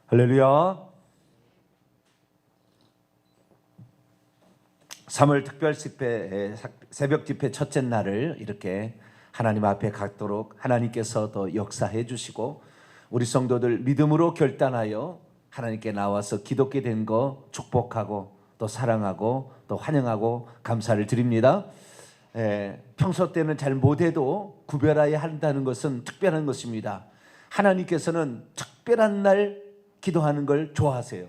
할렐루야. 3월 특별 집회, 새벽 집회 첫째 날을 이렇게 하나님 앞에 갖도록 하나님께서 더 역사해 주시고, 우리 성도들 믿음으로 결단하여 하나님께 나와서 기독게 된 거 축복하고 또 사랑하고 또 환영하고 감사를 드립니다. 평소 때는 잘 못해도 구별해야 한다는 것은 특별한 것입니다. 하나님께서는 특별한 날 기도하는 걸 좋아하세요.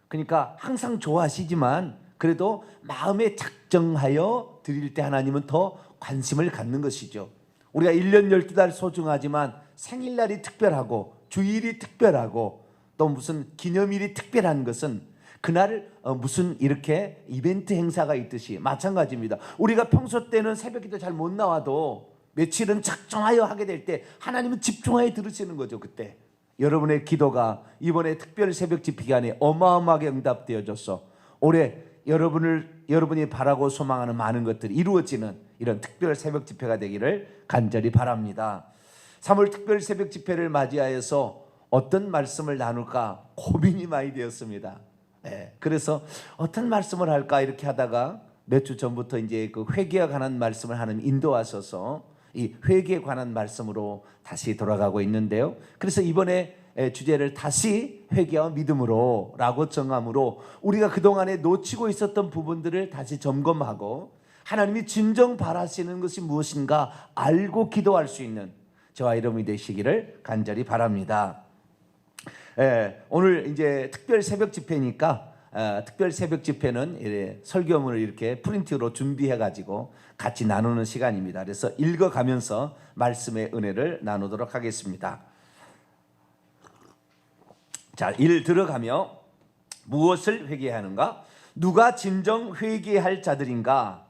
그러니까 항상 좋아하시지만 그래도 마음에 작정하여 드릴 때 하나님은 더 관심을 갖는 것이죠. 우리가 1년 12달 소중하지만 생일날이 특별하고 주일이 특별하고 또 무슨 기념일이 특별한 것은 그날 무슨 이렇게 이벤트 행사가 있듯이 마찬가지입니다. 우리가 평소 때는 새벽기도 잘 못 나와도 며칠은 작정하여 하게 될 때 하나님은 집중하여 들으시는 거죠. 그때 여러분의 기도가 이번에 특별 새벽 집회 기간에 어마어마하게 응답되어져서 올해 여러분이 바라고 소망하는 많은 것들이 이루어지는 이런 특별 새벽 집회가 되기를 간절히 바랍니다. 3월 특별 새벽 집회를 맞이하여서 어떤 말씀을 나눌까 고민이 많이 되었습니다. 그래서 어떤 말씀을 할까 이렇게 하다가 몇 주 전부터 이제 그 회개에 관한 말씀을 하는 인도하셔서 이 회개에 관한 말씀으로 다시 돌아가고 있는데요. 그래서 이번에 주제를 다시 회개와 믿음으로 라고 정함으로 우리가 그동안에 놓치고 있었던 부분들을 다시 점검하고 하나님이 진정 바라시는 것이 무엇인가 알고 기도할 수 있는 저와 여러분이 되시기를 간절히 바랍니다. 오늘 이제 특별 새벽 집회니까 특별 새벽 집회는 설교문을 이렇게 프린트로 준비해 가지고 같이 나누는 시간입니다. 그래서 읽어가면서 말씀의 은혜를 나누도록 하겠습니다. 자, 1 들어가며 무엇을 회개하는가? 누가 진정 회개할 자들인가?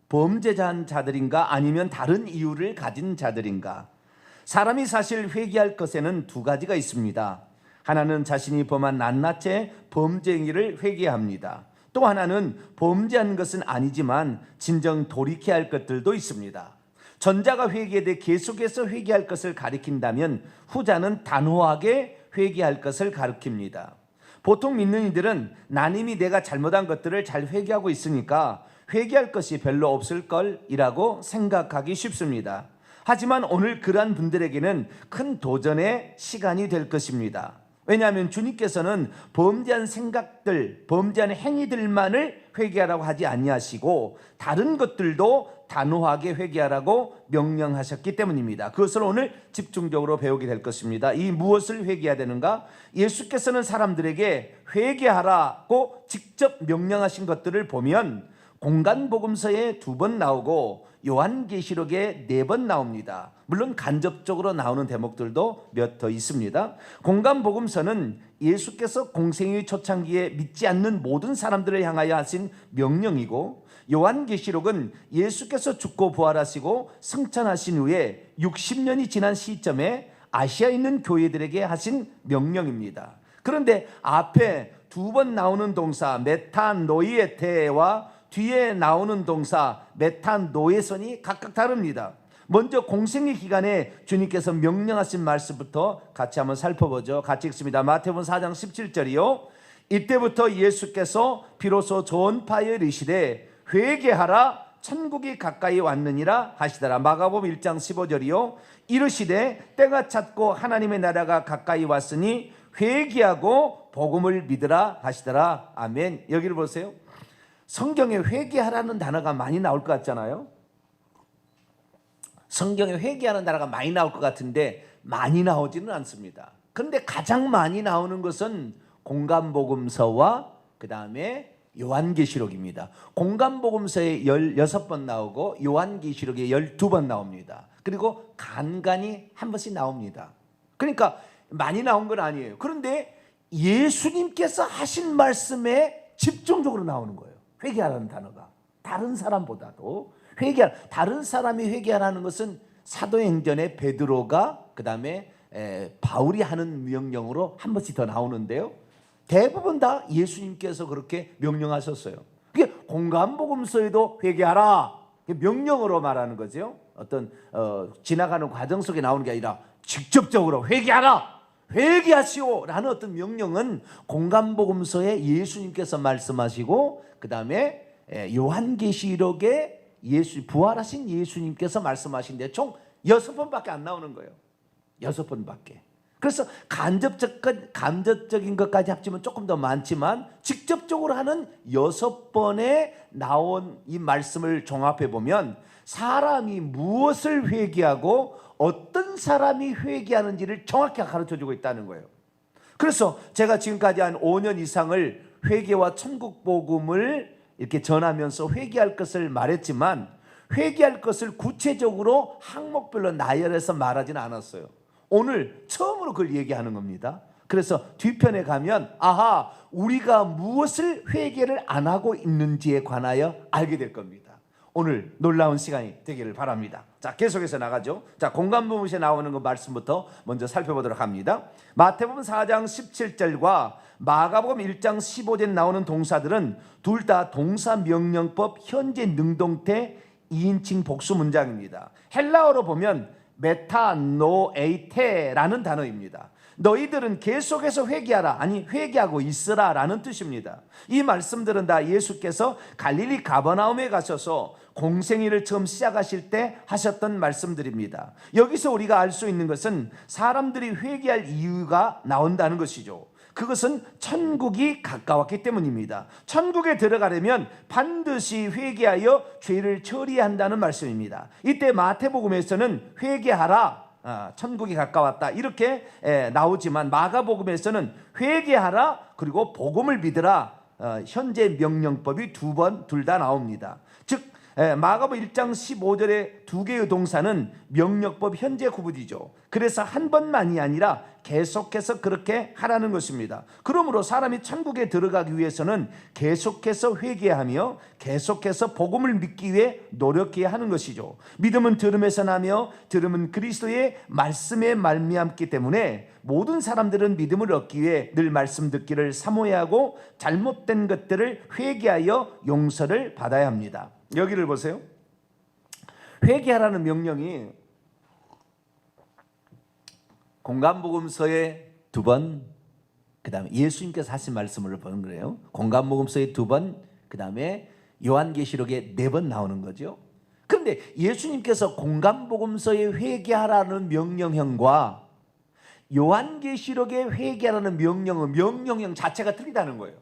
범죄자한 자들인가? 아니면 다른 이유를 가진 자들인가? 사람이 사실 회개할 것에는 두 가지가 있습니다. 하나는 자신이 범한 낱낱의 범죄 행위를 회개합니다. 또 하나는 범죄한 것은 아니지만 진정 돌이켜야 할 것들도 있습니다. 전자가 회개에 대해 계속해서 회개할 것을 가리킨다면 후자는 단호하게 회개할 것을 가리킵니다. 보통 믿는 이들은 난 이미 내가 잘못한 것들을 잘 회개하고 있으니까 회개할 것이 별로 없을 걸이라고 생각하기 쉽습니다. 하지만 오늘 그러한 분들에게는 큰 도전의 시간이 될 것입니다. 왜냐하면 주님께서는 범죄한 생각들, 범죄한 행위들만을 회개하라고 하지 아니하시고 다른 것들도 단호하게 회개하라고 명령하셨기 때문입니다. 그것을 오늘 집중적으로 배우게 될 것입니다. 이 무엇을 회개해야 되는가? 예수께서는 사람들에게 회개하라고 직접 명령하신 것들을 보면 공간복음서에 2번 나오고 요한계시록에 4번 나옵니다. 물론 간접적으로 나오는 대목들도 몇 더 있습니다. 공간복음서는 예수께서 공생의 초창기에 믿지 않는 모든 사람들을 향하여 하신 명령이고, 요한계시록은 예수께서 죽고 부활하시고 승천하신 후에 60년이 지난 시점에 아시아에 있는 교회들에게 하신 명령입니다. 그런데 앞에 2번 나오는 동사 메타노이에테와 뒤에 나오는 동사 메타노에선이 각각 다릅니다. 먼저 공생의 기간에 주님께서 명령하신 말씀부터 같이 한번 살펴보죠. 같이 읽습니다. 마태복음 4장 17절이요. 이때부터 예수께서 비로소 전파에 이르시되 회개하라 천국이 가까이 왔느니라 하시더라. 마가복음 1장 15절이요. 이르시되 때가 찼고 하나님의 나라가 가까이 왔으니 회개하고 복음을 믿으라 하시더라. 아멘. 여기를 보세요. 성경에 회개하라는 단어가 많이 나올 것 같잖아요. 성경에 회개하는 단어가 많이 나올 것 같은데 많이 나오지는 않습니다. 그런데 가장 많이 나오는 것은 공간복음서와 그 다음에 요한계시록입니다. 공간복음서에 16번 나오고 요한계시록에 12번 나옵니다. 그리고 간간히 한 번씩 나옵니다. 그러니까 많이 나온 건 아니에요. 그런데 예수님께서 하신 말씀에 집중적으로 나오는 거예요. 회개하라는 단어가 다른 사람보다도 다른 사람이 회개하라는 것은 사도행전의 베드로가 그 다음에 바울이 하는 명령으로 한 번씩 더 나오는데요. 대부분 다 예수님께서 그렇게 명령하셨어요. 그게 공간복음서에도 회개하라 명령으로 말하는 거죠. 어떤 지나가는 과정 속에 나오는 게 아니라 직접적으로 회개하라. 회개하시오라는 어떤 명령은 공간복음서에 예수님께서 말씀하시고, 그 다음에 요한계시록에 부활하신 예수님께서 말씀하신데 총 6번밖에 안 나오는 거예요. 6번밖에. 그래서 간접적인 것까지 합치면 조금 더 많지만 직접적으로 하는 6번에 나온 이 말씀을 종합해 보면 사람이 무엇을 회개하고 어떤 사람이 회개하는지를 정확히 가르쳐주고 있다는 거예요. 그래서 제가 지금까지 한 5년 이상을 회개와 천국 복음을 이렇게 전하면서 회개할 것을 말했지만, 회개할 것을 구체적으로 항목별로 나열해서 말하지는 않았어요. 오늘 처음으로 그걸 얘기하는 겁니다. 그래서 뒤편에 가면 아하, 우리가 무엇을 회개를 안 하고 있는지에 관하여 알게 될 겁니다. 오늘 놀라운 시간이 되기를 바랍니다. 자, 계속해서 나가죠. 자, 공간복음서에 나오는 그 말씀부터 먼저 살펴보도록 합니다. 마태복음 4장 17절과 마가복음 1장 15절에 나오는 동사들은 둘 다 동사 명령법 현재 능동태 2인칭 복수 문장입니다. 헬라어로 보면 메타노에이테라는 단어입니다. 너희들은 계속해서 회개하라, 아니 회개하고 있으라 라는 뜻입니다. 이 말씀들은 다 예수께서 갈릴리 가버나움에 가셔서 공생애를 처음 시작하실 때 하셨던 말씀들입니다. 여기서 우리가 알 수 있는 것은 사람들이 회개할 이유가 나온다는 것이죠. 그것은 천국이 가까웠기 때문입니다. 천국에 들어가려면 반드시 회개하여 죄를 처리한다는 말씀입니다. 이때 마태복음에서는 회개하라, 천국이 가까웠다 이렇게 나오지만 마가복음에서는 회개하라 그리고 복음을 믿으라, 현재 명령법이 둘 다 나옵니다. 즉 마가복음 1장 15절의 두 개의 동사는 명령법 현재 구분이죠. 그래서 한 번만이 아니라 계속해서 그렇게 하라는 것입니다. 그러므로 사람이 천국에 들어가기 위해서는 계속해서 회개하며 계속해서 복음을 믿기 위해 노력해야 하는 것이죠. 믿음은 들음에서 나며 들음은 그리스도의 말씀에 말미암기 때문에 모든 사람들은 믿음을 얻기 위해 늘 말씀 듣기를 사모해야 하고 잘못된 것들을 회개하여 용서를 받아야 합니다. 여기를 보세요. 회개하라는 명령이 공간복음서에 2번, 그 다음에 예수님께서 하신 말씀을 보는 거예요. 공간복음서에 2번, 그 다음에 요한계시록에 4번 나오는 거죠. 그런데 예수님께서 공간복음서에 회개하라는 명령형과 요한계시록에 회개하라는 명령형 자체가 틀리다는 거예요.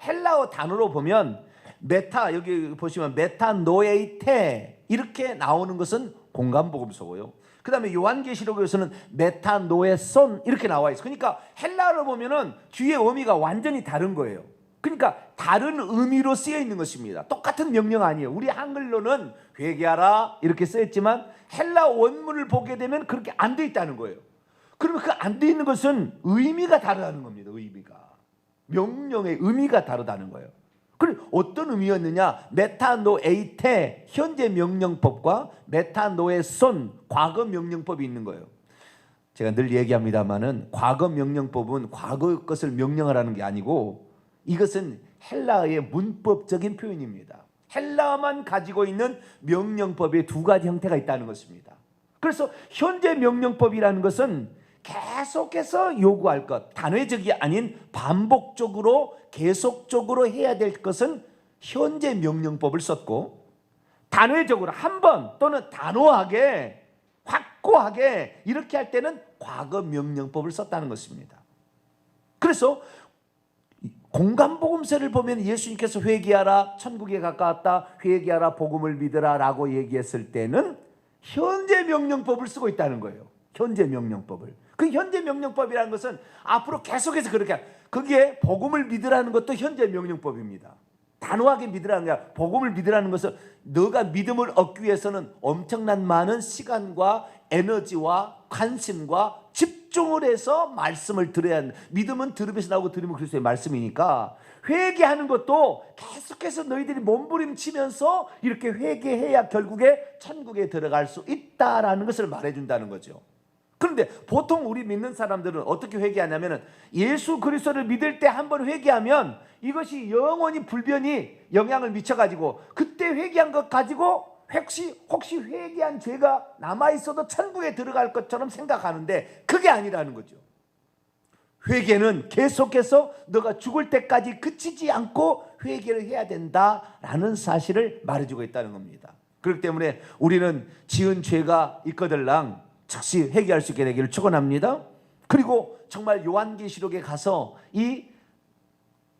헬라어 단어로 보면 여기 보시면 메타노에이테 이렇게 나오는 것은 공간복음서고요. 그 다음에 요한계시록에서는 메타노에손 이렇게 나와 있어요. 그러니까 헬라어로 보면은 뒤에 의미가 완전히 다른 거예요. 그러니까 다른 의미로 쓰여 있는 것입니다. 똑같은 명령 아니에요. 우리 한글로는 회개하라 이렇게 쓰였지만 헬라 원문을 보게 되면 그렇게 안 돼 있다는 거예요. 그러면 그 안 돼 있는 것은 의미가 다르다는 겁니다. 명령의 의미가 다르다는 거예요. 그럼 어떤 의미였느냐? 메타노에이테 현재 명령법과 메타노에손 과거 명령법이 있는 거예요. 제가 늘 얘기합니다마는 과거 명령법은 과거의 것을 명령하라는 게 아니고 이것은 헬라어의 문법적인 표현입니다. 헬라어만 가지고 있는 명령법의 2가지 형태가 있다는 것입니다. 그래서 현재 명령법이라는 것은 계속해서 요구할 것, 단회적이 아닌 반복적으로 계속적으로 해야 될 것은 현재 명령법을 썼고, 단회적으로 한 번 또는 단호하게 확고하게 이렇게 할 때는 과거 명령법을 썼다는 것입니다. 그래서 공간복음서를 보면 예수님께서 회개하라, 천국에 가까웠다, 회개하라, 복음을 믿으라 라고 얘기했을 때는 현재 명령법을 쓰고 있다는 거예요. 현재 명령법을. 그 현재 명령법이라는 것은 앞으로 계속해서 그렇게, 그게 복음을 믿으라는 것도 현재 명령법입니다. 단호하게 믿으라는 게 아니라 복음을 믿으라는 것은 너가 믿음을 얻기 위해서는 엄청난 많은 시간과 에너지와 관심과 집중을 해서 말씀을 들어야 한다. 믿음은 들음에서 나오고 들음은 그리스도의 말씀이니까 회개하는 것도 계속해서 너희들이 몸부림치면서 이렇게 회개해야 결국에 천국에 들어갈 수 있다라는 것을 말해준다는 거죠. 그런데 보통 우리 믿는 사람들은 어떻게 회개하냐면 예수 그리스도를 믿을 때 한 번 회개하면 이것이 영원히 불변이 영향을 미쳐가지고 그때 회개한 것 가지고 혹시 회개한 죄가 남아있어도 천국에 들어갈 것처럼 생각하는데 그게 아니라는 거죠. 회개는 계속해서 너가 죽을 때까지 그치지 않고 회개를 해야 된다라는 사실을 말해주고 있다는 겁니다. 그렇기 때문에 우리는 지은 죄가 있거들랑 즉시 회개할 수 있게 되기를 축원합니다. 그리고 정말 요한계시록에 가서 이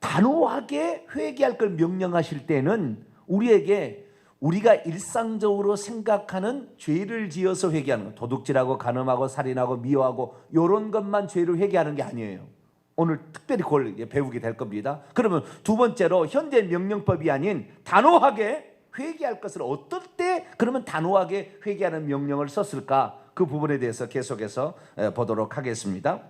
단호하게 회개할 걸 명령하실 때는 우리에게 우리가 일상적으로 생각하는 죄를 지어서 회개하는 것, 도둑질하고 간음하고 살인하고 미워하고 이런 것만 죄를 회개하는 게 아니에요. 오늘 특별히 그걸 배우게 될 겁니다. 그러면 두 번째로 현재 명령법이 아닌 단호하게 회개할 것을 어떨 때 그러면 단호하게 회개하는 명령을 썼을까? 그 부분에 대해서 계속해서 보도록 하겠습니다.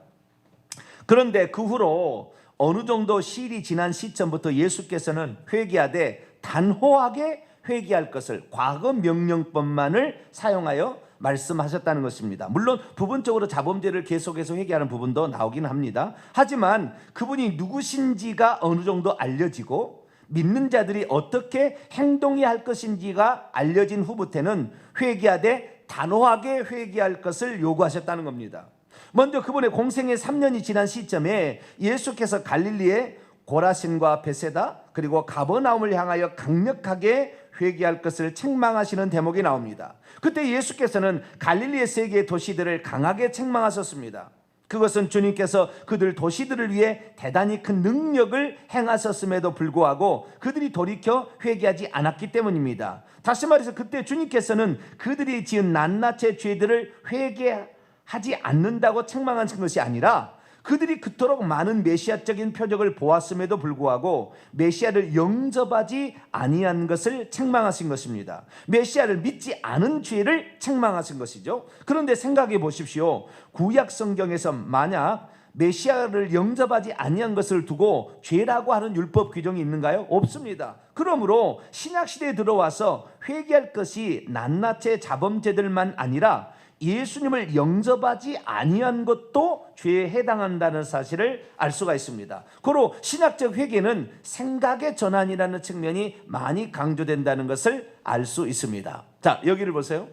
그런데 그 후로 어느 정도 시일이 지난 시점부터 예수께서는 회개하되 단호하게 회개할 것을 과거 명령법만을 사용하여 말씀하셨다는 것입니다. 물론 부분적으로 자범죄를 계속해서 회개하는 부분도 나오긴 합니다. 하지만 그분이 누구신지가 어느 정도 알려지고 믿는 자들이 어떻게 행동해야 할 것인지가 알려진 후부터는 회개하되 단호하게 회개할 것을 요구하셨다는 겁니다. 먼저 그분의 공생의 3년이 지난 시점에 예수께서 갈릴리의 고라신과 베세다 그리고 가버나움을 향하여 강력하게 회개할 것을 책망하시는 대목이 나옵니다. 그때 예수께서는 갈릴리의 세 개의 도시들을 강하게 책망하셨습니다. 그것은 주님께서 그들 도시들을 위해 대단히 큰 능력을 행하셨음에도 불구하고 그들이 돌이켜 회개하지 않았기 때문입니다. 다시 말해서 그때 주님께서는 그들이 지은 낱낱의 죄들을 회개하지 않는다고 책망하신 것이 아니라 그들이 그토록 많은 메시아적인 표적을 보았음에도 불구하고 메시아를 영접하지 아니한 것을 책망하신 것입니다. 메시아를 믿지 않은 죄를 책망하신 것이죠. 그런데 생각해 보십시오. 구약 성경에서 만약 메시아를 영접하지 아니한 것을 두고 죄라고 하는 율법 규정이 있는가요? 없습니다. 그러므로 신약 시대에 들어와서 회개할 것이 낱낱의 자범죄들만 아니라 예수님을 영접하지 아니한 것도 죄에 해당한다는 사실을 알 수가 있습니다. 고로 신약적 회개는 생각의 전환이라는 측면이 많이 강조된다는 것을 알 수 있습니다. 자, 여기를 보세요.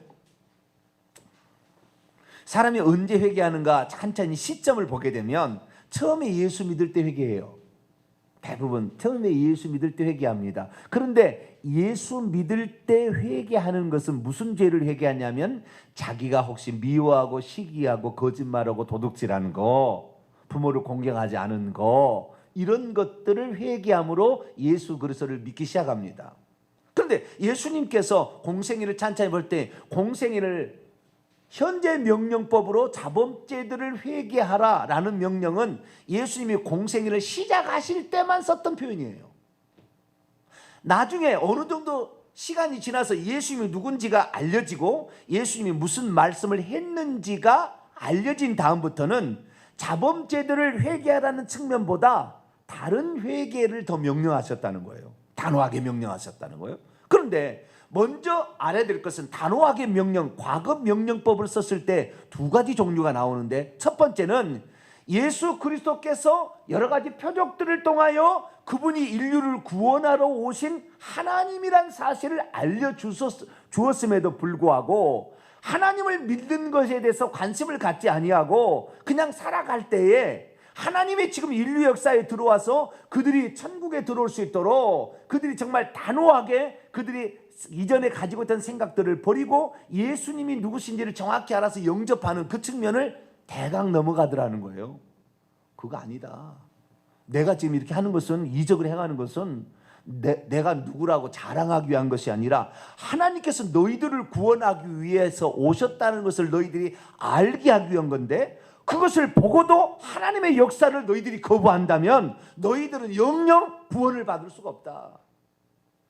사람이 언제 회개하는가 찬찬히 시점을 보게 되면 처음에 예수 믿을 때 회개해요. 대부분 처음에 예수 믿을 때 회개합니다. 그런데 예수 믿을 때 회개하는 것은 무슨 죄를 회개하냐면 자기가 혹시 미워하고 시기하고 거짓말하고 도둑질하는 거, 부모를 공경하지 않은 거, 이런 것들을 회개함으로 예수 그리스도를 믿기 시작합니다. 그런데 예수님께서 공생애를 찬찬히 볼 때 공생애를 현재 명령법으로 자범죄들을 회개하라라는 명령은 예수님이 공생애를 시작하실 때만 썼던 표현이에요. 나중에 어느 정도 시간이 지나서 예수님이 누군지가 알려지고 예수님이 무슨 말씀을 했는지가 알려진 다음부터는 자범죄들을 회개하라는 측면보다 다른 회개를 더 명령하셨다는 거예요. 단호하게 명령하셨다는 거예요. 그런데 먼저 알아야 될 것은 단호하게 명령, 과거 명령법을 썼을 때 두 가지 종류가 나오는데 첫 번째는 예수 그리스도께서 여러 가지 표적들을 통하여 그분이 인류를 구원하러 오신 하나님이란 사실을 알려주었음에도 불구하고 하나님을 믿는 것에 대해서 관심을 갖지 아니하고 그냥 살아갈 때에 하나님이 지금 인류 역사에 들어와서 그들이 천국에 들어올 수 있도록 그들이 정말 단호하게 그들이 이전에 가지고 있던 생각들을 버리고 예수님이 누구신지를 정확히 알아서 영접하는 그 측면을 대강 넘어가더라는 거예요. 그거 아니다. 내가 지금 이렇게 하는 것은 이적을 행하는 것은 내가 누구라고 자랑하기 위한 것이 아니라 하나님께서 너희들을 구원하기 위해서 오셨다는 것을 너희들이 알게 하기 위한 건데 그것을 보고도 하나님의 역사를 너희들이 거부한다면 너희들은 영영 구원을 받을 수가 없다.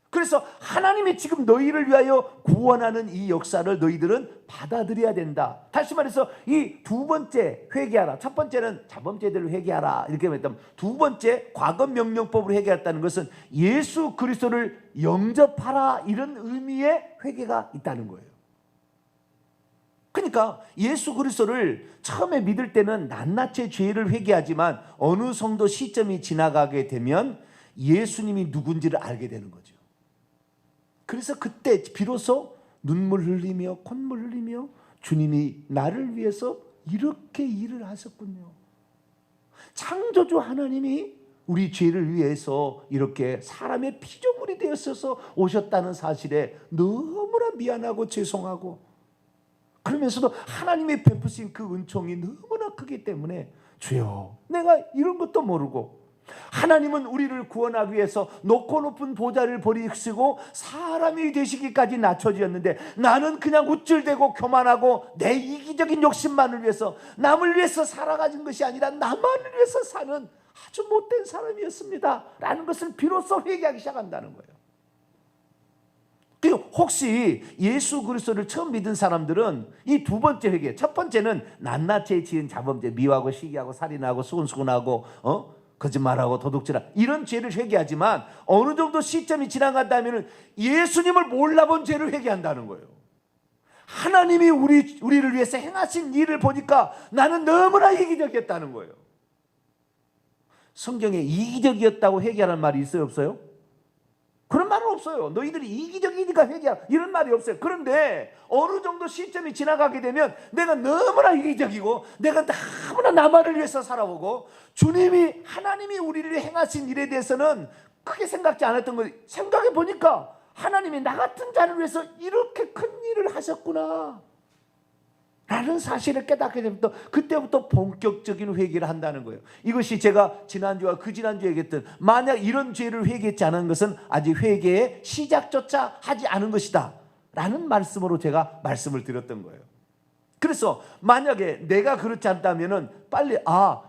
그래서 하나님이 지금 너희를 위하여 구원하는 이 역사를 너희들은 받아들여야 된다. 다시 말해서 이 두 번째 회개하라. 첫 번째는 자범죄들을 회개하라 이렇게 말했다면 두 번째 과거 명령법으로 회개했다는 것은 예수 그리스도를 영접하라 이런 의미의 회개가 있다는 거예요. 그러니까 예수 그리스도를 처음에 믿을 때는 낱낱의 죄를 회개하지만 어느 정도 시점이 지나가게 되면 예수님이 누군지를 알게 되는 거죠. 그래서 그때 비로소 눈물 흘리며 콧물 흘리며 주님이 나를 위해서 이렇게 일을 하셨군요. 창조주 하나님이 우리 죄를 위해서 이렇게 사람의 피조물이 되었어서 오셨다는 사실에 너무나 미안하고 죄송하고, 그러면서도 하나님이 베푸신 그 은총이 너무나 크기 때문에 주여, 내가 이런 것도 모르고 하나님은 우리를 구원하기 위해서 높고 높은 보좌를 버리시고 사람이 되시기까지 낮춰지었는데, 나는 그냥 우쭐대고 교만하고 내 이기적인 욕심만을 위해서, 남을 위해서 살아가진 것이 아니라 나만을 위해서 사는 아주 못된 사람이었습니다 라는 것을 비로소 회개하기 시작한다는 거예요. 그리고 혹시 예수 그리스도를 처음 믿은 사람들은 이 두 번째 회개, 첫 번째는 낱낱이 지은 자범죄, 미워하고 시기하고 살인하고 수근수근하고 거짓말하고 도둑질하고 이런 죄를 회개하지만, 어느 정도 시점이 지나간다면 예수님을 몰라본 죄를 회개한다는 거예요. 하나님이 우리를 위해서 행하신 일을 보니까 나는 너무나 이기적이었다는 거예요. 성경에 이기적이었다고 회개하는 말이 있어요, 없어요? 그런 말은 없어요. 너희들이 이기적이니까 회개하라 이런 말이 없어요. 그런데 어느 정도 시점이 지나가게 되면 내가 너무나 이기적이고 내가 너무나 나만을 위해서 살아오고, 주님이 하나님이 우리를 위해 행하신 일에 대해서는 크게 생각지 않았던 걸 생각해 보니까 하나님이 나 같은 자를 위해서 이렇게 큰 일을 하셨구나 라는 사실을 깨닫게 되면 그때부터 본격적인 회개를 한다는 거예요. 이것이 제가 지난주와 그 지난주에 얘기했던, 만약 이런 죄를 회개했지 않은 것은 아직 회개의 시작조차 하지 않은 것이다 라는 말씀으로 제가 말씀을 드렸던 거예요. 그래서 만약에 내가 그렇지 않다면 빨리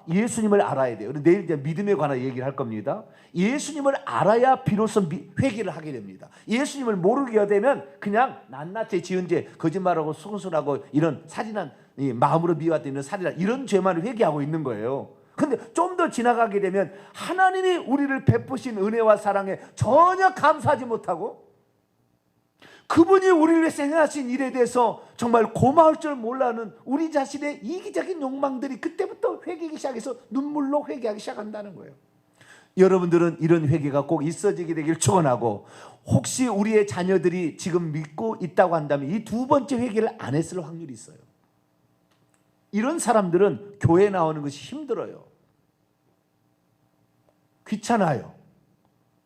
예수님을 알아야 돼요. 내일 이제 믿음에 관한 얘기를 할 겁니다. 예수님을 알아야 비로소 회개를 하게 됩니다. 예수님을 모르게 되면 그냥 낱낱이 지은 죄, 거짓말하고 수근수근하고 이런 살인한, 마음으로 미워했던 이런 살인한 이런 죄만 회개하고 있는 거예요. 근데 좀 더 지나가게 되면 하나님이 우리를 베푸신 은혜와 사랑에 전혀 감사하지 못하고, 그분이 우리를 위해서 행하신 일에 대해서 정말 고마울 줄 몰라는 우리 자신의 이기적인 욕망들이 그때부터 회개하기 시작해서 눈물로 회개하기 시작한다는 거예요. 여러분들은 이런 회개가 꼭 있어지게 되길 축원하고, 혹시 우리의 자녀들이 지금 믿고 있다고 한다면 이 두 번째 회개를 안 했을 확률이 있어요. 이런 사람들은 교회 나오는 것이 힘들어요. 귀찮아요.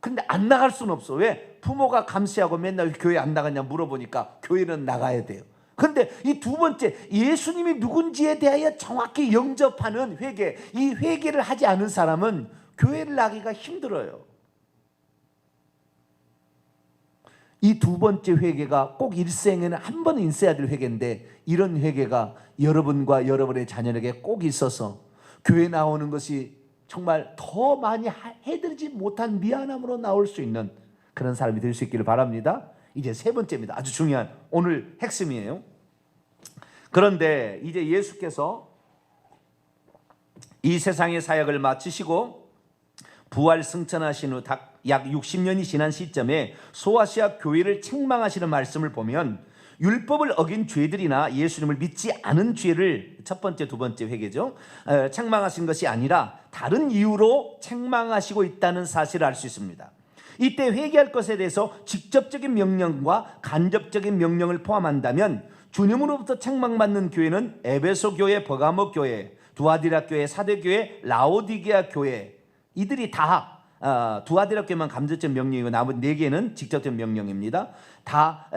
근데 안 나갈 수는 없어. 왜? 부모가 감시하고 맨날 교회 안 나가냐 물어보니까 교회는 나가야 돼요. 근데 이 두 번째, 예수님이 누군지에 대하여 정확히 영접하는 회개, 이 회개를 하지 않은 사람은 교회를 나가기가 힘들어요. 이 두 번째 회개가 꼭 일생에는 한 번은 있어야 될 회개인데, 이런 회개가 여러분과 여러분의 자녀에게 꼭 있어서 교회 나오는 것이 정말 더 많이 해드리지 못한 미안함으로 나올 수 있는 그런 사람이 될 수 있기를 바랍니다. 이제 세 번째입니다. 아주 중요한 오늘 핵심이에요. 그런데 이제 예수께서 이 세상의 사역을 마치시고 부활 승천하신 후 약 60년이 지난 시점에 소아시아 교회를 책망하시는 말씀을 보면, 율법을 어긴 죄들이나 예수님을 믿지 않은 죄를 첫 번째, 두 번째 회개죠, 책망하신 것이 아니라 다른 이유로 책망하시고 있다는 사실을 알 수 있습니다. 이때 회개할 것에 대해서 직접적인 명령과 간접적인 명령을 포함한다면 주님으로부터 책망받는 교회는 에베소 교회, 버가모 교회, 두아디라 교회, 사대 교회, 라오디게아 교회, 이들이 다 두아디라 교회만 간접적 명령이고 나머지 4개는 직접적 명령입니다. 다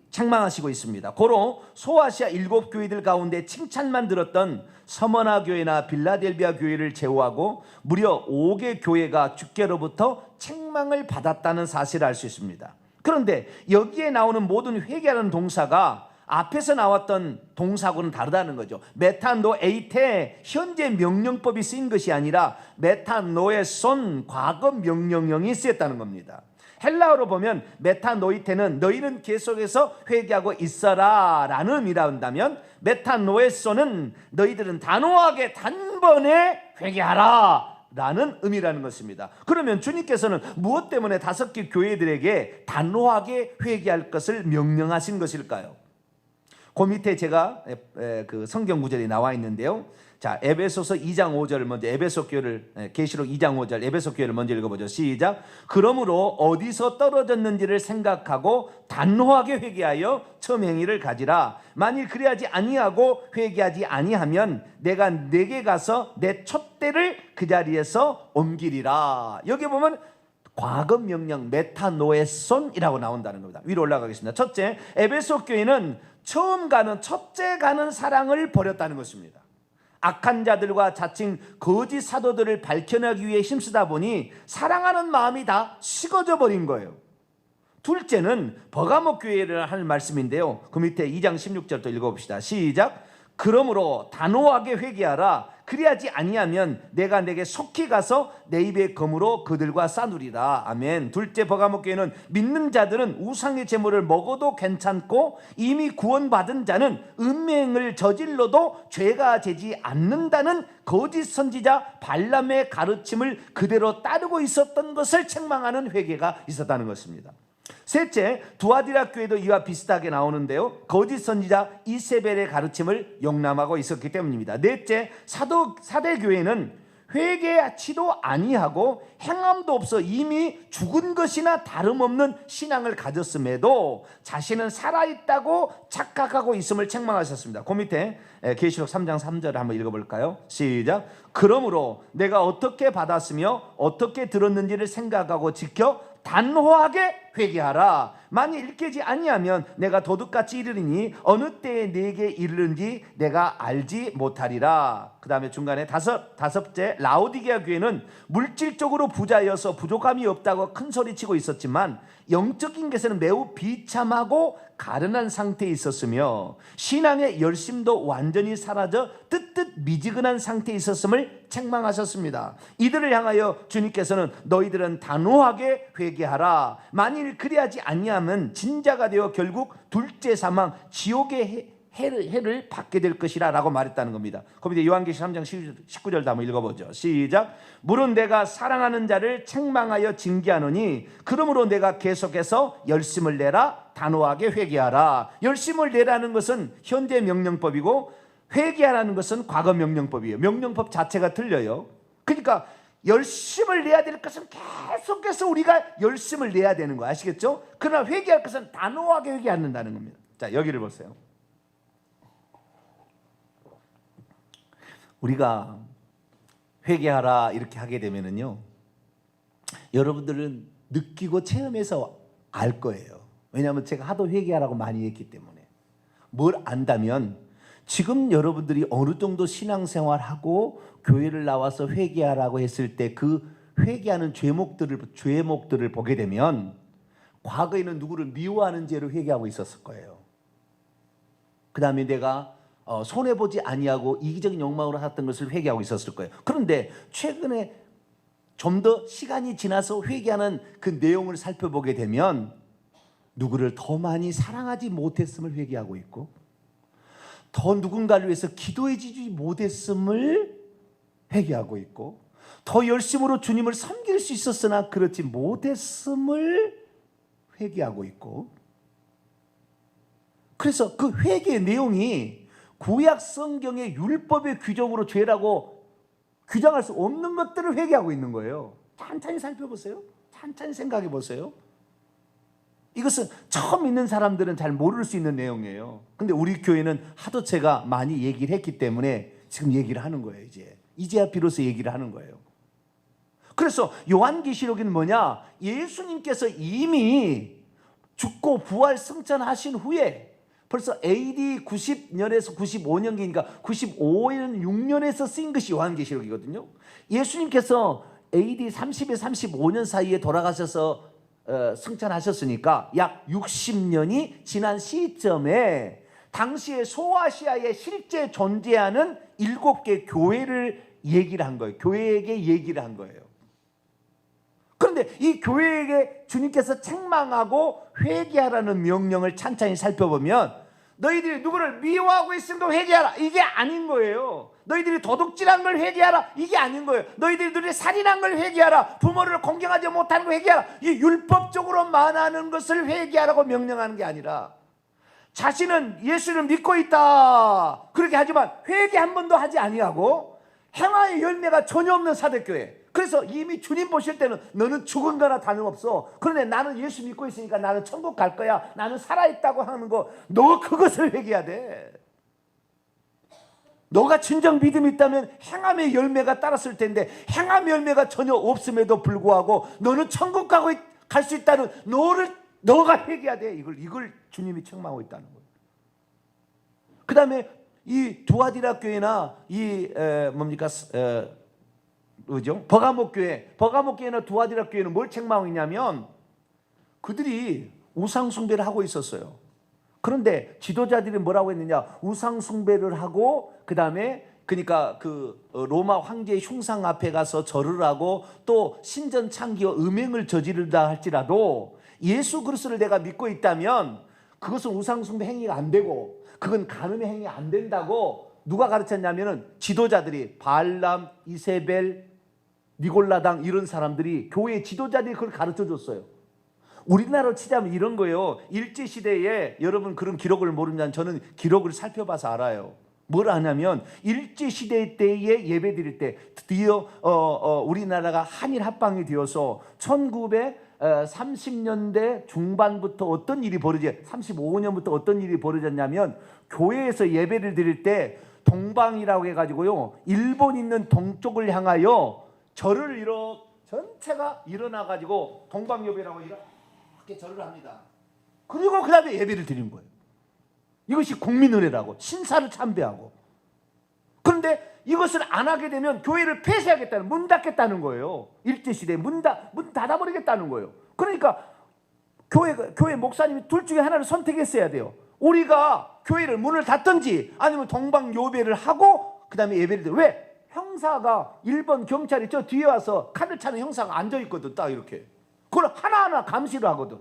책망하시고 있습니다. 고로 소아시아 7교회들 가운데 칭찬만 들었던 서머나 교회나 빌라델비아 교회를 제외하고 무려 5개 교회가 주께로부터 책망을 받았다는 사실을 알 수 있습니다. 그런데 여기에 나오는 모든 회개하는 동사가 앞에서 나왔던 동사하고는 다르다는 거죠. 메타노에이테, 현재 명령법이 쓰인 것이 아니라 메타노에손, 과거 명령형이 쓰였다는 겁니다. 헬라어로 보면 메타노이테는 너희는 계속해서 회개하고 있어라 라는 의미라 한다면, 메타노에손은 너희들은 단호하게 단번에 회개하라 라는 의미라는 것입니다. 그러면 주님께서는 무엇 때문에 5개 교회들에게 단호하게 회개할 것을 명령하신 것일까요? 그 밑에 제가 그 성경 구절이 나와 있는데요. 자, 에베소서 2장 5절을 먼저 에베소 교회를 계시록 2장 5절 에베소 교회를 먼저 읽어보죠. 시작. 그러므로 어디서 떨어졌는지를 생각하고 단호하게 회개하여 처음 행위를 가지라. 만일 그리하지 아니하고 회개하지 아니하면 내가 내게 가서 내 촛대를 그 자리에서 옮기리라. 여기 보면 과거 명령 메타노에손이라고 나온다는 겁니다. 위로 올라가겠습니다. 첫째, 에베소 교회는 첫째 가는 사랑을 버렸다는 것입니다. 악한 자들과 자칭 거짓 사도들을 밝혀내기 위해 힘쓰다 보니 사랑하는 마음이 다 식어져 버린 거예요. 둘째는 버가모 교회를 하는 말씀인데요. 그 밑에 2장 16절도 읽어봅시다. 시작. 그러므로 단호하게 회개하라. 그리하지 아니하면 내가 내게 속히 가서 내 입의 검으로 그들과 싸누리라. 아멘. 둘째, 버가모 교회는 믿는 자들은 우상의 제물을 먹어도 괜찮고 이미 구원받은 자는 음행을 저질러도 죄가 되지 않는다는 거짓 선지자 발람의 가르침을 그대로 따르고 있었던 것을 책망하는 회개가 있었다는 것입니다. 셋째, 두아디라 교회도 이와 비슷하게 나오는데요. 거짓 선지자 이세벨의 가르침을 용납하고 있었기 때문입니다. 넷째, 사대 교회는 회개하지도 아니하고 행함도 없어 이미 죽은 것이나 다름없는 신앙을 가졌음에도 자신은 살아있다고 착각하고 있음을 책망하셨습니다. 그 밑에 계시록 3장 3절을 한번 읽어볼까요? 시작. 그러므로 내가 어떻게 받았으며 어떻게 들었는지를 생각하고 지켜 단호하게 회개하라. 만일 일깨지 아니하면 내가 도둑같이 이르리니 어느 때에 내게 이르는지 내가 알지 못하리라. 그 다음에 중간에 다섯째, 라오디게아 교회는 물질적으로 부자여서 부족함이 없다고 큰 소리치고 있었지만 영적인 것에는 매우 비참하고 가련한 상태에 있었으며 신앙의 열심도 완전히 사라져 뜨뜻 미지근한 상태에 있었음을 책망하셨습니다. 이들을 향하여 주님께서는 너희들은 단호하게 회개하라. 만일 그리하지 아니하면 진자가 되어 결국 둘째 사망 지옥의 해를 받게 될 것이라 라고 말했다는 겁니다. 거기에 요한계시록 3장 19절도 한번 읽어보죠. 시작. 물은 내가 사랑하는 자를 책망하여 징계하노니 그러므로 내가 계속해서 열심을 내라. 단호하게 회개하라. 열심을 내라는 것은 현재 명령법이고 회개하라는 것은 과거 명령법이에요. 명령법 자체가 틀려요. 그러니까 열심을 내야 될 것은 계속해서 우리가 열심을 내야 되는 거 아시겠죠? 그러나 회개할 것은 단호하게 회개한다는 겁니다. 자, 여기를 보세요. 우리가 회개하라 이렇게 하게 되면은요, 여러분들은 느끼고 체험해서 알 거예요. 왜냐하면 제가 하도 회개하라고 많이 했기 때문에. 뭘 안다면 지금 여러분들이 어느 정도 신앙생활하고 교회를 나와서 회개하라고 했을 때 그 회개하는 죄목들을 보게 되면 과거에는 누구를 미워하는 죄로 회개하고 있었을 거예요. 그 다음에 내가 손해보지 아니하고 이기적인 욕망으로 살았던 것을 회개하고 있었을 거예요. 그런데 최근에 좀 더 시간이 지나서 회개하는 그 내용을 살펴보게 되면 누구를 더 많이 사랑하지 못했음을 회개하고 있고 더 누군가를 위해서 기도해주지 못했음을 회개하고 있고 더 열심으로 주님을 섬길 수 있었으나 그렇지 못했음을 회개하고 있고, 그래서 그 회개의 내용이 구약 성경의 율법의 규정으로 죄라고 규정할 수 없는 것들을 회개하고 있는 거예요. 천천히 살펴보세요. 천천히 생각해 보세요. 이것은 처음 있는 사람들은 잘 모를 수 있는 내용이에요. 근데 우리 교회는 하도 제가 많이 얘기를 했기 때문에 지금 얘기를 하는 거예요. 이제야 비로소 얘기를 하는 거예요. 그래서 요한계시록은 뭐냐? 예수님께서 이미 죽고 부활 승천하신 후에 벌써 AD 90년에서 95년기니까 96년에서 쓰인 것이 요한계시록이거든요. 예수님께서 AD 30에 35년 사이에 돌아가셔서 승천하셨으니까 약 60년이 지난 시점에 당시에 소아시아에 실제 존재하는 7개 교회를 얘기를 한 거예요. 교회에게 얘기를 한 거예요. 그런데 이 교회에게 주님께서 책망하고 회개하라는 명령을 찬찬히 살펴보면 너희들이 누구를 미워하고 있음도 회개하라, 이게 아닌 거예요. 너희들이 도둑질한 걸 회개하라, 이게 아닌 거예요. 너희들이 살인한 걸 회개하라, 부모를 공경하지 못하는 걸 회개하라, 이 율법적으로 말하는 것을 회개하라고 명령하는 게 아니라 자신은 예수를 믿고 있다 그렇게 하지만 회개 한 번도 하지 아니하고 행하의 열매가 전혀 없는 사대교회. 그래서 이미 주님 보실 때는 너는 죽은 거나 다름없어. 그런데 나는 예수 믿고 있으니까 나는 천국 갈 거야. 나는 살아있다고 하는 거, 너 그것을 회개해야 돼. 너가 진정 믿음이 있다면 행함의 열매가 따랐을 텐데 행함의 열매가 전혀 없음에도 불구하고 너는 천국 갈 수 있다는 너가 회개해야 돼. 이걸 주님이 책망하고 있다는 거예요. 그 다음에 이 두아디라 교회나 버가목 교회나 두아디라 교회는 뭘 책망하고 있냐면 그들이 우상 숭배를 하고 있었어요. 그런데 지도자들이 뭐라고 했느냐? 우상 숭배를 하고 그 다음에 그러니까 로마 황제의 흉상 앞에 가서 절을 하고 또 신전 창기와 음행을 저지르다 할지라도 예수 그리스도를 내가 믿고 있다면 그것은 우상 숭배 행위가 안 되고 그건 간음의 행위 안 된다고 누가 가르쳤냐면은 지도자들이 발람, 이세벨, 니골라당 이런 사람들이 교회 지도자들이 그걸 가르쳐 줬어요. 우리나라로 치자면 이런 거예요. 일제시대에 여러분 그런 기록을 모르면 저는 기록을 살펴봐서 알아요. 뭘 하냐면 일제시대 때에 예배 드릴 때 드디어 우리나라가 한일 합방이 되어서 1930년대 중반부터 어떤 일이 35년부터 어떤 일이 벌어졌냐면 교회에서 예배를 드릴 때 동방이라고 해가지고요 일본 있는 동쪽을 향하여 절을 전체가 일어나가지고 동방요배라고 이렇게 절을 합니다. 그리고 그 다음에 예배를 드리는 거예요. 이것이 국민은혜라고 신사를 참배하고. 그런데 이것을 안 하게 되면 교회를 폐쇄하겠다는, 문 닫겠다는 거예요. 일제시대에 문 닫아버리겠다는 거예요. 그러니까 교회 목사님이 둘 중에 하나를 선택했어야 돼요. 우리가 교회를 문을 닫든지 아니면 동방요배를 하고 그 다음에 예배를 드려. 왜? 형사가 일본 경찰이 저 뒤에 와서 칼을 차는 형사가 앉아있거든. 딱 이렇게. 그걸 하나하나 감시를 하거든.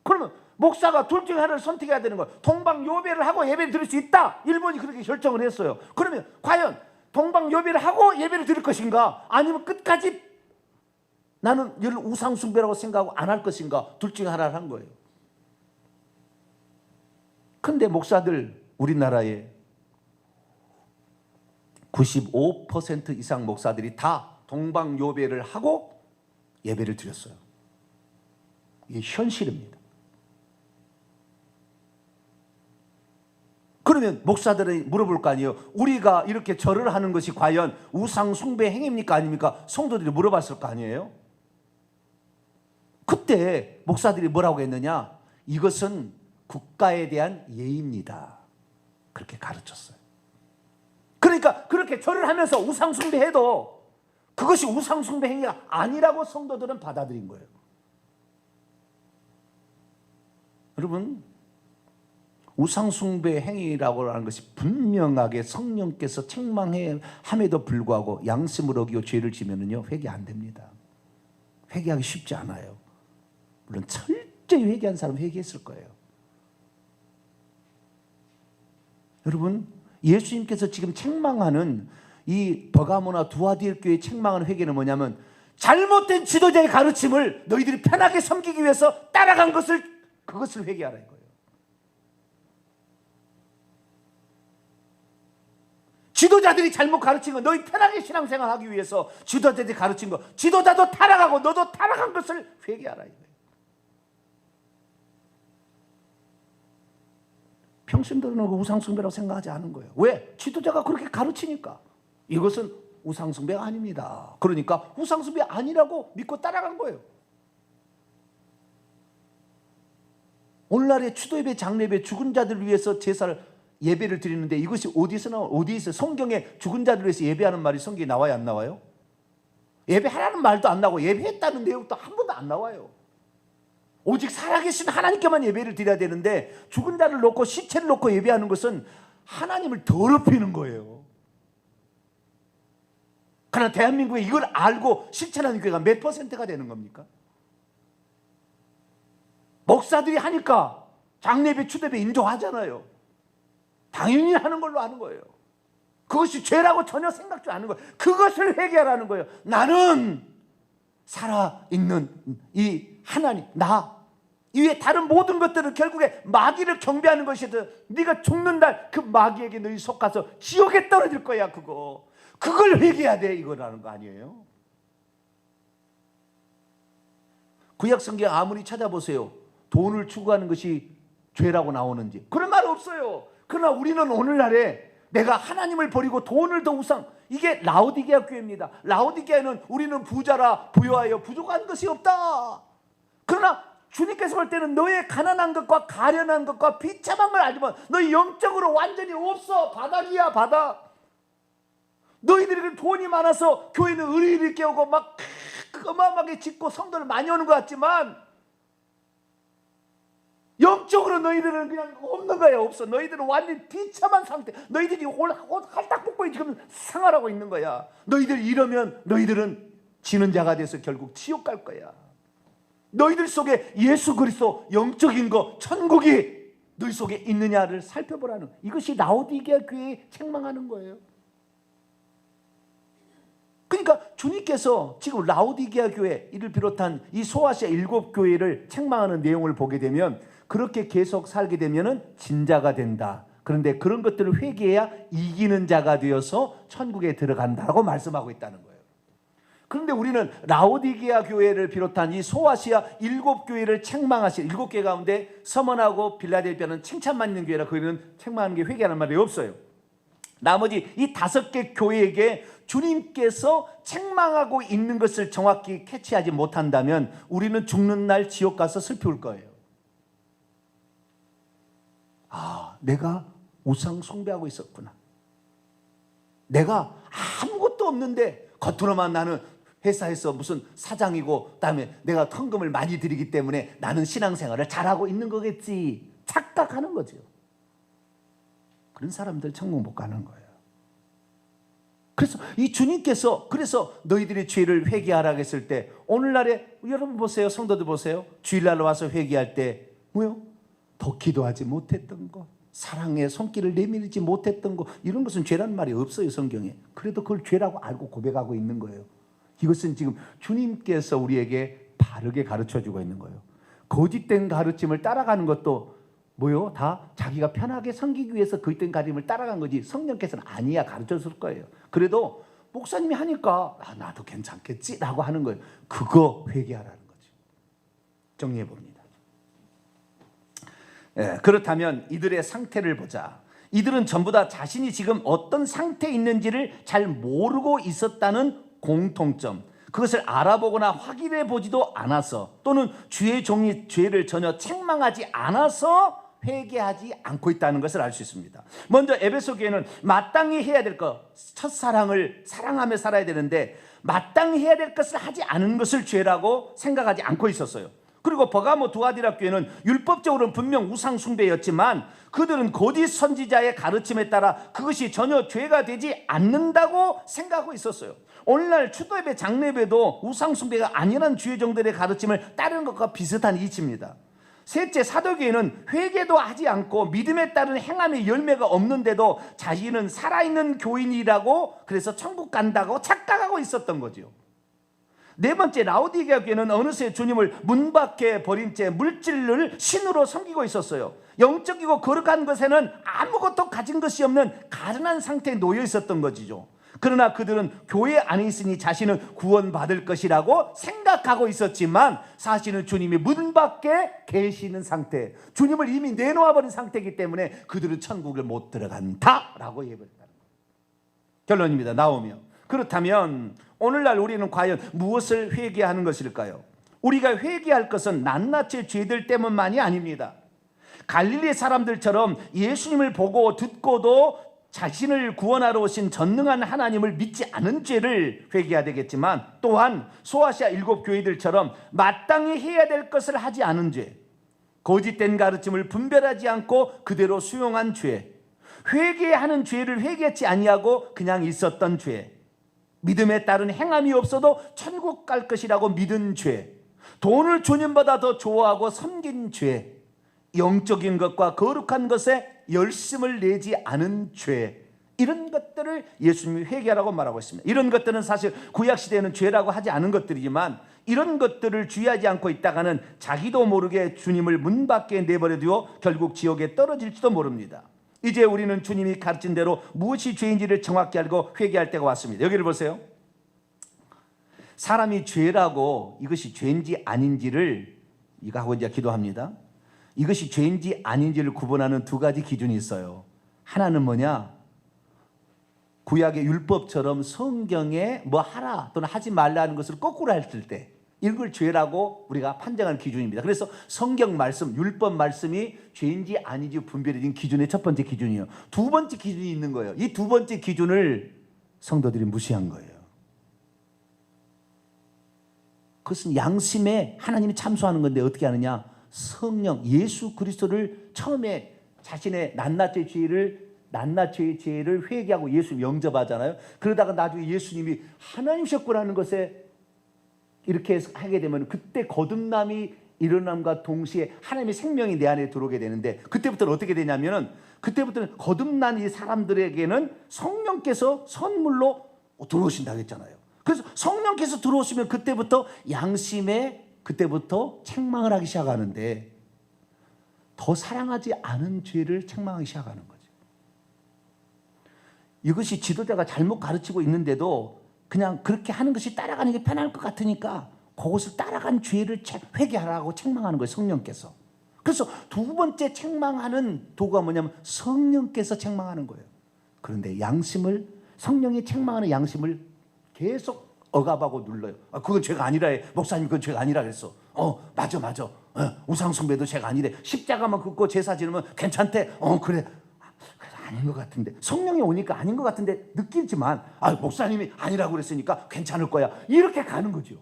그러면 목사가 둘 중에 하나를 선택해야 되는 거예요. 동방요배를 하고 예배를 드릴 수 있다. 일본이 그렇게 결정을 했어요. 그러면 과연 동방요배를 하고 예배를 드릴 것인가? 아니면 끝까지 나는 이를 우상숭배라고 생각하고 안 할 것인가? 둘 중에 하나를 한 거예요. 그런데 목사들 우리나라에 95% 이상 목사들이 다 동방요배를 하고 예배를 드렸어요. 이게 현실입니다. 그러면 목사들이 물어볼 거 아니에요. 우리가 이렇게 절을 하는 것이 과연 우상 숭배 행위입니까? 아닙니까? 성도들이 물어봤을 거 아니에요. 그때 목사들이 뭐라고 했느냐? 이것은 국가에 대한 예의입니다. 그렇게 가르쳤어요. 그러니까 그렇게 절을 하면서 우상 숭배해도 그것이 우상 숭배 행위가 아니라고 성도들은 받아들인 거예요. 여러분, 우상숭배 행위라고 하는 것이 분명하게 성령께서 책망함에도 불구하고 양심을 어기고 죄를 지면은요 회개 안 됩니다. 회개하기 쉽지 않아요. 물론 철저히 회개한 사람은 회개했을 거예요. 여러분, 예수님께서 지금 책망하는 이 버가모나 두아디라 교회에 책망하는 회개는 뭐냐면 잘못된 지도자의 가르침을 너희들이 편하게 섬기기 위해서 따라간 그것을 회개하라 이거예요. 지도자들이 잘못 가르친 거, 너희 편하게 신앙생활 하기 위해서 지도자들이 가르친 거, 지도자도 타락하고 너도 타락한 것을 회개하라 이거예요. 평신도는 우상숭배라고 생각하지 않은 거예요. 왜? 지도자가 그렇게 가르치니까. 이것은 우상숭배가 아닙니다. 그러니까 우상숭배 아니라고 믿고 따라간 거예요. 오늘날의 추도예배, 장례예배, 죽은 자들을 위해서 제사를 예배를 드리는데 이것이 어디서 나와요? 어디서 성경에 죽은 자들을 위해서 예배하는 말이 성경에 나와요? 안 나와요? 예배하라는 말도 안 나오고 예배했다는 내용도 한 번도 안 나와요. 오직 살아계신 하나님께만 예배를 드려야 되는데 죽은 자를 놓고 시체를 놓고 예배하는 것은 하나님을 더럽히는 거예요. 그러나 대한민국에 이걸 알고 실천하는 교회가 몇 %가 되는 겁니까? 목사들이 하니까 장례배, 추대배 인정하잖아요. 당연히 하는 걸로 하는 거예요. 그것이 죄라고 전혀 생각지 않는 거예요. 그것을 회개하라는 거예요. 나는 살아있는 이 하나님, 이외에 다른 모든 것들은 결국에 마귀를 경배하는 것이든 네가 죽는 날 그 마귀에게 너희 속아서 지옥에 떨어질 거야. 그걸 회개해야 돼 이거라는 거 아니에요? 구약 성경 아무리 찾아보세요. 돈을 추구하는 것이 죄라고 나오는지 그런 말 없어요. 그러나 우리는 오늘날에 내가 하나님을 버리고 돈을 더 우상, 이게 라오디게아 교회입니다. 라오디게아는 우리는 부자라 부여하여 부족한 것이 없다. 그러나 주님께서 볼 때는 너의 가난한 것과 가련한 것과 비참한 걸 알지만 너희 영적으로 완전히 없어. 바닥이야 바닥. 너희들에게 돈이 많아서 교회는 의리를 깨우고 막 어마어마하게 짓고 성도를 많이 오는 것 같지만 영적으로 너희들은 그냥 없는 거야. 없어. 너희들은 완전히 비참한 상태. 너희들이 홀딱 벗고 지금 생활하고 있는 거야. 너희들 이러면 너희들은 지는 자가 돼서 결국 지옥 갈 거야. 너희들 속에 예수 그리스도 영적인 거 천국이 너희 속에 있느냐를 살펴보라는, 이것이 라오디게아 교회에 책망하는 거예요. 그러니까 주님께서 지금 라오디게아 교회 이를 비롯한 이 소아시아 7교회를 책망하는 내용을 보게 되면 그렇게 계속 살게 되면은 진자가 된다. 그런데 그런 것들을 회개해야 이기는 자가 되어서 천국에 들어간다고 말씀하고 있다는 거예요. 그런데 우리는 라오디게아 교회를 비롯한 이 소아시아 7교회를 책망하신 7교회 가운데 서머나고 빌라델피아는 칭찬만 있는 교회라 거기는 책망하는 게 회개하는 말이 없어요. 나머지 이 5개 교회에게 주님께서 책망하고 있는 것을 정확히 캐치하지 못한다면 우리는 죽는 날 지옥 가서 슬플 거예요. 아, 내가 우상 숭배하고 있었구나. 내가 아무것도 없는데 겉으로만 나는 회사에서 무슨 사장이고 그다음에 내가 헌금을 많이 드리기 때문에 나는 신앙생활을 잘하고 있는 거겠지 착각하는 거죠. 그런 사람들 천국 못 가는 거예요. 그래서 이 주님께서 그래서 너희들의 죄를 회개하라고 했을 때 오늘날에 여러분 보세요. 성도들 보세요. 주일날 와서 회개할 때 뭐요? 더 기도하지 못했던 거, 사랑의 손길을 내밀지 못했던 거, 이런 것은 죄라는 말이 없어요 성경에. 그래도 그걸 죄라고 알고 고백하고 있는 거예요. 이것은 지금 주님께서 우리에게 바르게 가르쳐주고 있는 거예요. 거짓된 가르침을 따라가는 것도 뭐요? 다 자기가 편하게 섬기기 위해서 거짓된 가르침을 따라간 거지 성령께서는 아니야 가르쳐줄 거예요. 그래도 목사님이 하니까 나도 괜찮겠지 라고 하는 거예요. 그거 회개하라는 거죠. 정리해 봅니다. 그렇다면 이들의 상태를 보자. 이들은 전부 다 자신이 지금 어떤 상태에 있는지를 잘 모르고 있었다는 공통점, 그것을 알아보거나 확인해 보지도 않아서 또는 주의 종이 죄를 전혀 책망하지 않아서 회개하지 않고 있다는 것을 알 수 있습니다. 먼저 에베소 교회는 마땅히 해야 될 것, 첫사랑을 사랑하며 살아야 되는데 마땅히 해야 될 것을 하지 않은 것을 죄라고 생각하지 않고 있었어요. 그리고 버가모 두아디라 교회는 율법적으로는 분명 우상 숭배였지만 그들은 거짓 선지자의 가르침에 따라 그것이 전혀 죄가 되지 않는다고 생각하고 있었어요. 오늘날 추도예배, 장례배도 우상 숭배가 아니라는 주의 종들의 가르침을 따르는 것과 비슷한 이치입니다. 셋째, 사도교회는 회개도 하지 않고 믿음에 따른 행함의 열매가 없는데도 자신은 살아있는 교인이라고 그래서 천국 간다고 착각하고 있었던 거죠. 네 번째, 라오디게아 교회는 어느새 주님을 문 밖에 버린 채 물질을 신으로 섬기고 있었어요. 영적이고 거룩한 것에는 아무것도 가진 것이 없는 가련한 상태에 놓여 있었던 것이죠. 그러나 그들은 교회 안에 있으니 자신은 구원받을 것이라고 생각하고 있었지만 사실은 주님이 문 밖에 계시는 상태, 주님을 이미 내놓아버린 상태이기 때문에 그들은 천국을 못 들어간다라고 예언했다는 거예요. 결론입니다. 나오며 그렇다면 오늘날 우리는 과연 무엇을 회개하는 것일까요? 우리가 회개할 것은 낱낱이 죄들 때문만이 아닙니다. 갈릴리 사람들처럼 예수님을 보고 듣고도 자신을 구원하러 오신 전능한 하나님을 믿지 않은 죄를 회개해야 되겠지만 또한 소아시아 7교회들처럼 마땅히 해야 될 것을 하지 않은 죄, 거짓된 가르침을 분별하지 않고 그대로 수용한 죄, 회개하는 죄를 회개치 아니하고 그냥 있었던 죄, 믿음에 따른 행함이 없어도 천국 갈 것이라고 믿은 죄, 돈을 주님보다 더 좋아하고 섬긴 죄, 영적인 것과 거룩한 것에 열심을 내지 않은 죄, 이런 것들을 예수님이 회개하라고 말하고 있습니다. 이런 것들은 사실 구약시대에는 죄라고 하지 않은 것들이지만 이런 것들을 주의하지 않고 있다가는 자기도 모르게 주님을 문 밖에 내버려 두어 결국 지옥에 떨어질지도 모릅니다. 이제 우리는 주님이 가르친 대로 무엇이 죄인지를 정확히 알고 회개할 때가 왔습니다. 여기를 보세요. 사람이 죄라고 이것이 죄인지 아닌지를 이거 하고 이제 기도합니다. 이것이 죄인지 아닌지를 구분하는 두 가지 기준이 있어요. 하나는 뭐냐? 구약의 율법처럼 성경에 뭐 하라 또는 하지 말라는 것을 거꾸로 했을 때 이걸 죄라고 우리가 판정하는 기준입니다. 그래서 성경 말씀, 율법 말씀이 죄인지 아닌지 분별해진 기준의 첫 번째 기준이에요. 두 번째 기준이 있는 거예요. 이 두 번째 기준을 성도들이 무시한 거예요. 그것은 양심에 하나님이 참소하는 건데 어떻게 하느냐? 성령 예수 그리스도를 처음에 자신의 낱낱의 죄를 회개하고 예수 영접하잖아요. 그러다가 나중에 예수님이 하나님이셨구나는 것에 이렇게 하게 되면 그때 거듭남이 일어남과 동시에 하나님의 생명이 내 안에 들어오게 되는데 그때부터는 어떻게 되냐면은 그때부터는 거듭난 이 사람들에게는 성령께서 선물로 들어오신다고 했잖아요. 그래서 성령께서 들어오시면 그때부터 양심에 그때부터 책망을 하기 시작하는데 더 사랑하지 않은 죄를 책망하기 시작하는 거죠. 이것이 지도자가 잘못 가르치고 있는데도 그냥 그렇게 하는 것이 따라가는 게 편할 것 같으니까 그것을 따라간 죄를 회개하라고 책망하는 거예요. 성령께서. 그래서 두 번째 책망하는 도구가 뭐냐면 성령께서 책망하는 거예요. 그런데 양심을 성령이 책망하는 양심을 계속 억압하고 눌러요. 그건 죄가 아니라 해. 목사님 그건 죄가 아니라 그랬어. 맞아. 우상 숭배도 죄가 아니래. 십자가만 긋고 제사 지르면 괜찮대. 그래. 아닌 것 같은데 성령이 오니까 아닌 것 같은데 느끼지만 목사님이 아니라고 그랬으니까 괜찮을 거야. 이렇게 가는 거죠.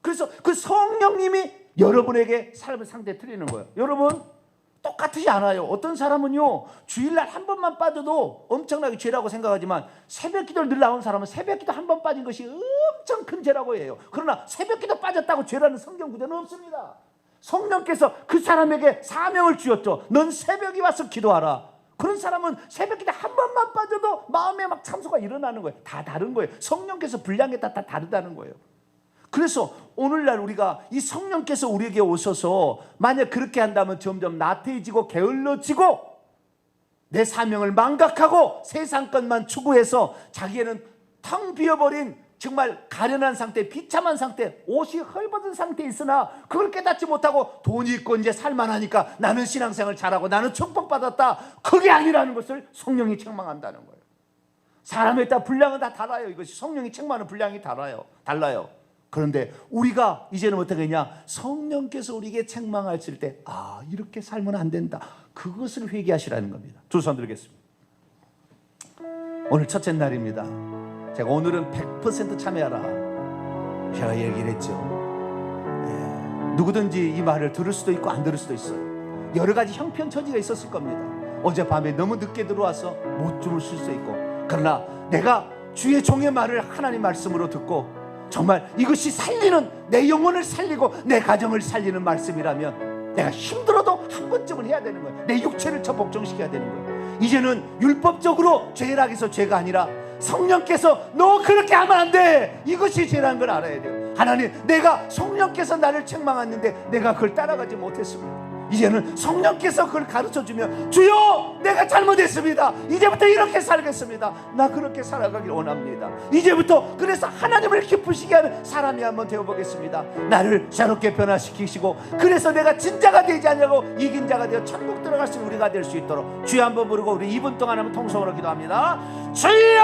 그래서 그 성령님이 여러분에게 삶의 상태 틀리는 거예요. 여러분 똑같지 않아요. 어떤 사람은요 주일날 한 번만 빠져도 엄청나게 죄라고 생각하지만 새벽기도를 늘 나온 사람은 새벽기도 한 번 빠진 것이 엄청 큰 죄라고 해요. 그러나 새벽기도 빠졌다고 죄라는 성경 구절은 없습니다. 성령께서 그 사람에게 사명을 주었죠. 넌 새벽에 와서 기도하라. 그런 사람은 새벽기도 한 번만 빠져도 마음에 막 참소가 일어나는 거예요. 다 다른 거예요. 성령께서 분량에 따라 다 다르다는 거예요. 그래서 오늘날 우리가 이 성령께서 우리에게 오셔서 만약 그렇게 한다면 점점 나태해지고 게을러지고 내 사명을 망각하고 세상 것만 추구해서 자기에는 텅 비어버린 정말 가련한 상태, 비참한 상태, 옷이 헐벗은 상태에 있으나 그걸 깨닫지 못하고 돈이 있고 이제 살만하니까 나는 신앙생활 잘하고 나는 축복받았다. 그게 아니라는 것을 성령이 책망한다는 거예요. 사람에 따라 분량은 다 달라요. 이것이 성령이 책망하는 분량이 달라요. 그런데 우리가 이제는 어떻게 했냐? 성령께서 우리에게 책망하실 때 이렇게 살면 안 된다. 그것을 회개하시라는 겁니다. 두 손 들겠습니다. 오늘 첫째 날입니다. 제가 오늘은 100% 참여하라 제가 얘기를 했죠. 누구든지 이 말을 들을 수도 있고 안 들을 수도 있어요. 여러 가지 형편처지가 있었을 겁니다. 어젯밤에 너무 늦게 들어와서 못 주무실 수 있고 그러나 내가 주의 종의 말을 하나님 말씀으로 듣고 정말 이것이 살리는 내 영혼을 살리고 내 가정을 살리는 말씀이라면 내가 힘들어도 한 번쯤은 해야 되는 거예요. 내 육체를 복종시켜야 되는 거예요. 이제는 율법적으로 죄라 해서 죄가 아니라 성령께서 너 그렇게 하면 안 돼. 이것이 죄라는 걸 알아야 돼요. 하나님 내가 성령께서 나를 책망했는데 내가 그걸 따라가지 못했습니다. 이제는 성령께서 그걸 가르쳐주면 주여 내가 잘못했습니다. 이제부터 이렇게 살겠습니다. 나 그렇게 살아가길 원합니다. 이제부터 그래서 하나님을 기쁘시게 하는 사람이 한번 되어보겠습니다. 나를 새롭게 변화시키시고 그래서 내가 진자가 되지 않냐고 이긴 자가 되어 천국 들어갈 수 있는 우리가 될 수 있도록 주여 한번 부르고 우리 2분 동안 한번 통성으로 기도합니다. 주여